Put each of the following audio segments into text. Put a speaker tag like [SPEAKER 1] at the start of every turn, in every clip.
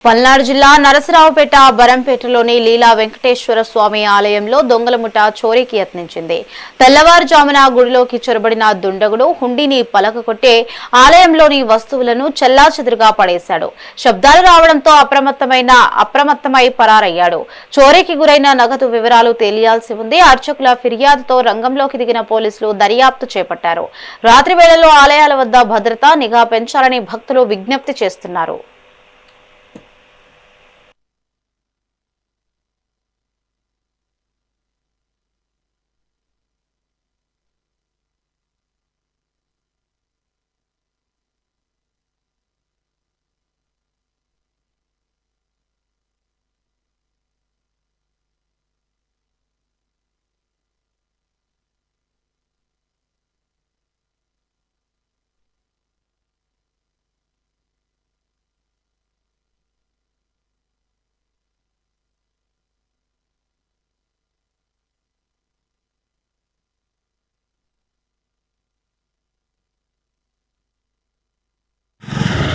[SPEAKER 1] పల్నాడు జిల్లా నరసరావుపేట బరంపేటలోని లీలా వెంకటేశ్వర స్వామి ఆలయంలో దొంగల ముఠ చోరీకి యత్నించింది. తెల్లవారుజామున గుడిలోకి చొరబడిన దుండగుడు హుండీని పలకకొట్టే ఆలయంలోని వస్తువులను చెల్లాచెదురుగా పడేశాడు. శబ్దాలు రావడంతో అప్రమత్తమై పరారయ్యాడు. చోరీకి గురైన నగదు వివరాలు తెలియాల్సి ఉంది. అర్చకుల ఫిర్యాదుతో రంగంలోకి దిగిన పోలీసులు దర్యాప్తు చేపట్టారు. రాత్రి వేళల్లో ఆలయాల వద్ద భద్రత నిఘా పెంచాలని భక్తులు విజ్ఞప్తి చేస్తున్నారు.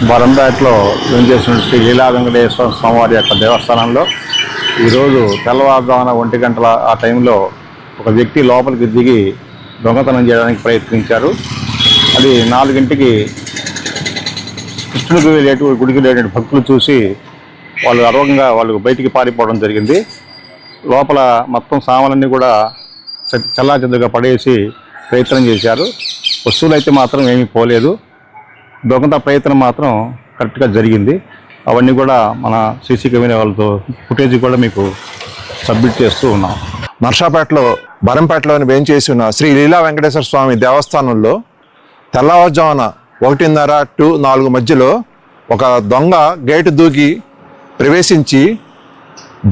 [SPEAKER 2] బరంపేటలో వెంచేసిన శ్రీ లీలా వెంకటేశ్వర స్వామివారి యొక్క దేవస్థానంలో ఈరోజు తెల్లవారుజామున 1 గంటల ఆ టైంలో ఒక వ్యక్తి లోపలికి దిగి దొంగతనం చేయడానికి ప్రయత్నించారు. అది 4 కృష్ణుడికి గుడికి వెళ్ళే భక్తులు చూసి వాళ్ళు అరవంగా వాళ్ళు బయటికి పారిపోవడం జరిగింది. లోపల మొత్తం సామాన్లన్నీ కూడా చెల్లాచెదురుగా పడేసి ప్రయత్నం చేశారు. వస్తువులు అయితే మాత్రం ఏమీ పోలేదు. దొంగత ప్రయత్నం మాత్రం కరెక్ట్గా జరిగింది. అవన్నీ కూడా మన సీసీ కెమెరా వాళ్ళతో ఫుటేజ్ కూడా మీకు సబ్మిట్ చేస్తూ ఉన్నాం.
[SPEAKER 3] నర్సాపేటలో బరంపేటలోని వేంచేసి ఉన్న శ్రీ లీలా వెంకటేశ్వర స్వామి దేవస్థానంలో తెల్లవారుజామున 1:30 to 4 మధ్యలో ఒక దొంగ గేటు దూకి ప్రవేశించి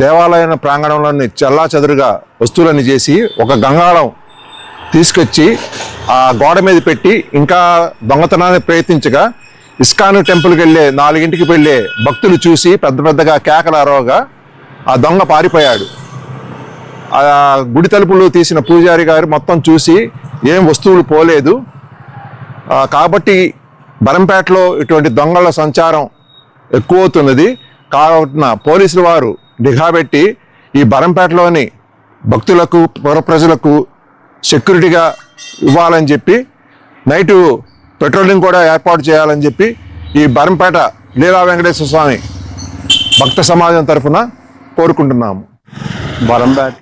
[SPEAKER 3] దేవాలయ ప్రాంగణంలోని చెల్లాచెదురుగా వస్తువులని చేసి ఒక గంగాళం తీసుకొచ్చి ఆ గోడ మీద పెట్టి ఇంకా దొంగతనాన్ని ప్రయత్నించగా ఇస్కాన్ టెంపుల్కి వెళ్ళే 4 వెళ్ళే భక్తులు చూసి పెద్దగా కేకలు అరవగా ఆ దొంగ పారిపోయాడు. ఆ గుడి తలుపులు తీసిన పూజారి గారు మొత్తం చూసి ఏం వస్తువులు పోలేదు. కాబట్టి బరంపేటలో ఇటువంటి దొంగల సంచారం ఎక్కువవుతున్నది. కావున పోలీసుల వారు నిఘా పెట్టి ఈ బరంపేటలోని భక్తులకు ప్రజలకు సెక్యూరిటీగా ఇవ్వాలని చెప్పి నైటు పెట్రోలింగ్ కూడా ఏర్పాటు చేయాలని చెప్పి ఈ బరంపేట లీలా వెంకటేశ్వర స్వామి భక్త సమాజం తరఫున కోరుకుంటున్నాము.
[SPEAKER 2] బరంపేట